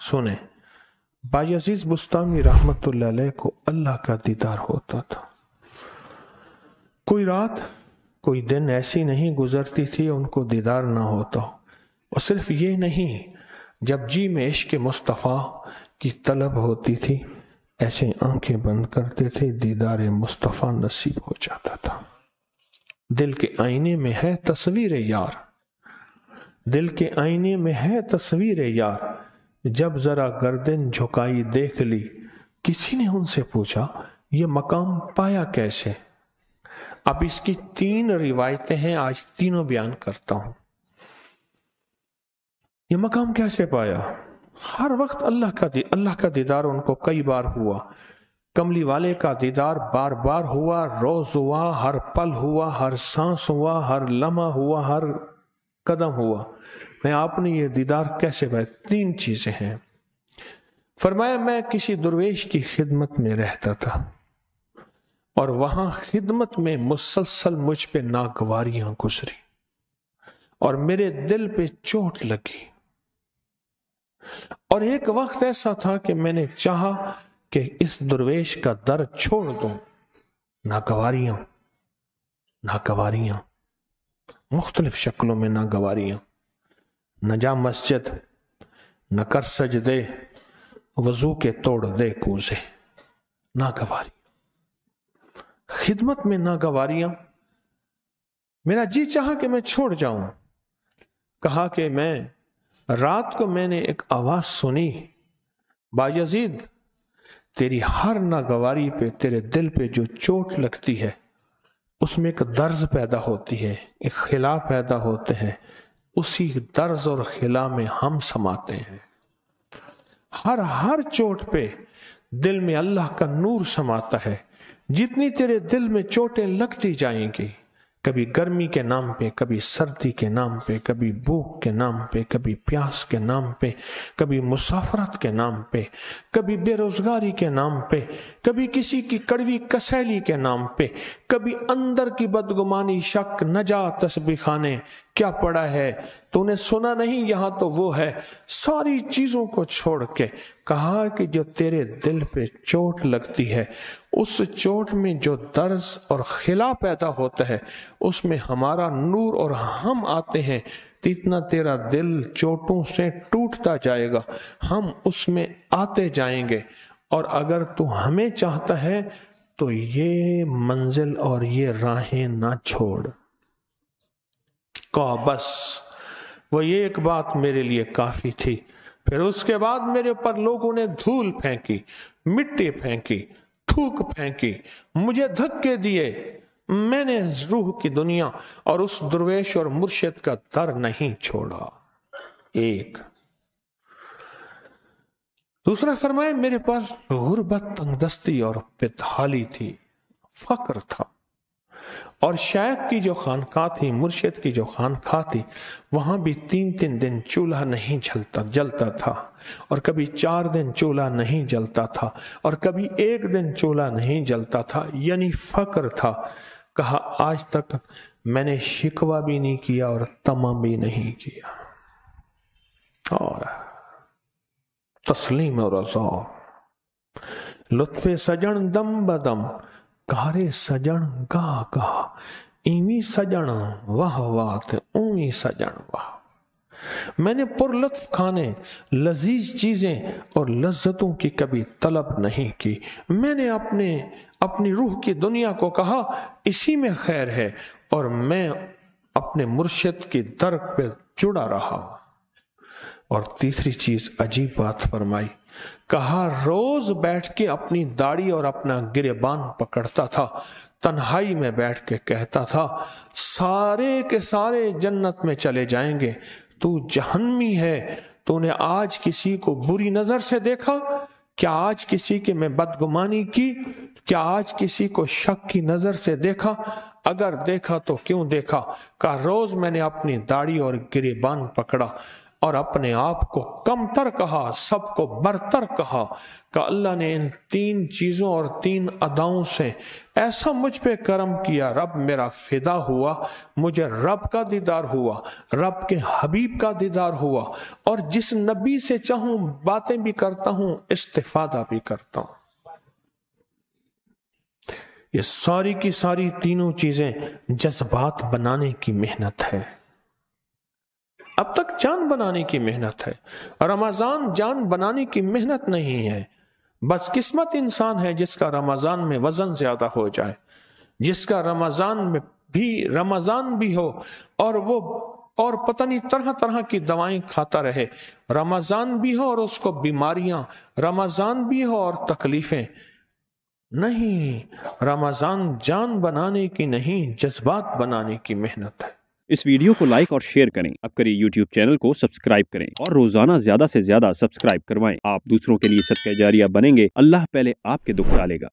सुने, बायजीद बुस्तामी रहमतुल्लाह अलैह को अल्लाह का दीदार होता था। कोई रात कोई दिन ऐसी नहीं गुजरती थी उनको दीदार ना होता हो। और सिर्फ ये नहीं, जब जी में इश्क मुस्तफ़ा की तलब होती थी ऐसे आंखें बंद करते थे, दीदार मुस्तफ़ा नसीब हो जाता था। दिल के आईने में है तस्वीर यार, दिल के आईने में है तस्वीर यार, जब जरा गर्दन झुकाई देख ली, किसी ने उनसे पूछा ये मकाम पाया कैसे। अब इसकी 3 रिवायतें हैं, आज तीनों बयान करता हूं। ये मकाम कैसे पाया? हर वक्त अल्लाह का दीदार उनको कई बार हुआ। कमली वाले का दीदार बार बार हुआ, रोज हुआ, हर पल हुआ, हर सांस हुआ, हर लम्हा हुआ, हर कदम हुआ। मैं आपने ये दीदार कैसे पाया? 3 चीजें हैं। फरमाया मैं किसी दुर्वेश की खिदमत में रहता था और वहां खिदमत में मुसलसल मुझ पे नागवारियां गुजरी और मेरे दिल पे चोट लगी। और एक वक्त ऐसा था कि मैंने चाहा कि इस दुर्वेश का दर छोड़ दूं। नागवारियां मुख्तलिफ शक्लों में नागवारियां, न जा मस्जिद, न कर सजदे, वजू के तोड़ दे कूजे। नागवारी खिदमत में नागवारियां। मेरा जी चाहा कि मैं छोड़ जाऊं। कहा कि मैं रात को मैंने एक आवाज सुनी, बायजीद तेरी हर नागवारी पे, तेरे दिल पे जो चोट लगती है उसमें एक दर्द पैदा होती है, एक खिला पैदा होते हैं। उसी दर्द और खिला में हम समाते हैं। हर चोट पे दिल में अल्लाह का नूर समाता है। जितनी तेरे दिल में चोटें लगती जाएंगी, कभी गर्मी के नाम पे, कभी सर्दी के नाम पे, कभी भूख के नाम पे, कभी प्यास के नाम पे, कभी मुसाफरत के नाम पे, कभी बेरोजगारी के नाम पे, कभी किसी की कड़वी कसैली के नाम पे, कभी अंदर की बदगुमानी, शक, न जा तस्बीह खाने क्या पड़ा है, तूने सुना नहीं यहां तो वो है। सारी चीजों को छोड़ के कहा कि जो तेरे दिल पे चोट लगती है, उस चोट में जो दर्द और खिला पैदा होता है उसमें हमारा नूर और हम आते हैं। इतना तेरा दिल चोटों से टूटता जाएगा, हम उसमें आते जाएंगे। और अगर तू हमें चाहता है तो ये मंजिल और ये राहें ना छोड़। कहा बस वो ये एक बात मेरे लिए काफी थी। फिर उसके बाद मेरे ऊपर लोगों ने धूल फेंकी, मिट्टी फेंकी, थूक फेंकी, मुझे धक्के दिए। मैंने रूह की दुनिया और उस दुर्वेश और मुर्शिद का दर नहीं छोड़ा। एक दूसरा फरमाए मेरे पास गुर्बत, तंगदस्ती और बेतहाली थी, फक्र था। और शायख की जो खानकाह थी, मुर्शिद की जो खानकाह थी, वहां भी 3-3 दिन चूल्हा नहीं जलता था, और कभी 4 दिन चूल्हा नहीं जलता था, और कभी 1 दिन चूल्हा नहीं जलता था। यानी फक्र था। कहा आज तक मैंने शिकवा भी नहीं किया और तमा भी नहीं किया। और तस्लीम और रज़ा, लुत्फ़े सजन दम बदम, कारे सजन गा गा, इमी सजन वाह वाह ते ऊमी सजन वाह। मैंने पुरलुत्फ खाने, लजीज चीजें और लज्जतों की कभी तलब नहीं की। मैंने अपनी रूह की दुनिया को कहा इसी में खैर है, और मैं अपने मुर्शिद की दर पे जुड़ा रहा। और तीसरी चीज अजीब बात फरमाई, कहा रोज बैठ के अपनी दाढ़ी और अपना गिरेबान पकड़ता था, तन्हाई में बैठ के कहता था सारे के सारे जन्नत में चले जाएंगे, तू जहन्नमी है। तूने आज किसी को बुरी नजर से देखा? क्या आज किसी के में बदगुमानी की? क्या आज किसी को शक की नजर से देखा? अगर देखा तो क्यों देखा? का रोज मैंने अपनी दाढ़ी और गिरेबान पकड़ा। اور اپنے آپ کو کمتر کہا، سب کو برتر کہا، کہ اللہ نے ان 3 چیزوں اور 3 اداؤں سے ایسا مجھ پہ کرم کیا، رب میرا فدا ہوا، مجھے رب کا دیدار ہوا، رب کے حبیب کا دیدار ہوا، اور جس نبی سے چاہوں باتیں بھی کرتا ہوں، استفادہ بھی کرتا ہوں۔ یہ ساری کی ساری تینوں چیزیں جذبات بنانے کی محنت ہے۔ اب تک جان بنانے کی محنت ہے، رمضان جان بنانے کی محنت نہیں ہے۔ بس قسمت انسان ہے جس کا رمضان میں وزن زیادہ ہو جائے، جس کا رمضان بھی ہو اور پتہ نہیں طرح طرح کی دوائیں کھاتا رہے، رمضان بھی ہو اور اس کو بیماریاں، رمضان بھی ہو اور تکلیفیں۔ نہیں، رمضان جان بنانے کی نہیں، جذبات بنانے کی محنت ہے۔ اس ویڈیو کو لائک اور شیئر کریں، اب کریں یوٹیوب چینل کو سبسکرائب کریں اور روزانہ زیادہ سے زیادہ سبسکرائب کروائیں۔ آپ دوسروں کے لیے صدقہ جاریہ بنیں گے، اللہ پہلے آپ کے دکھ ٹالے گا۔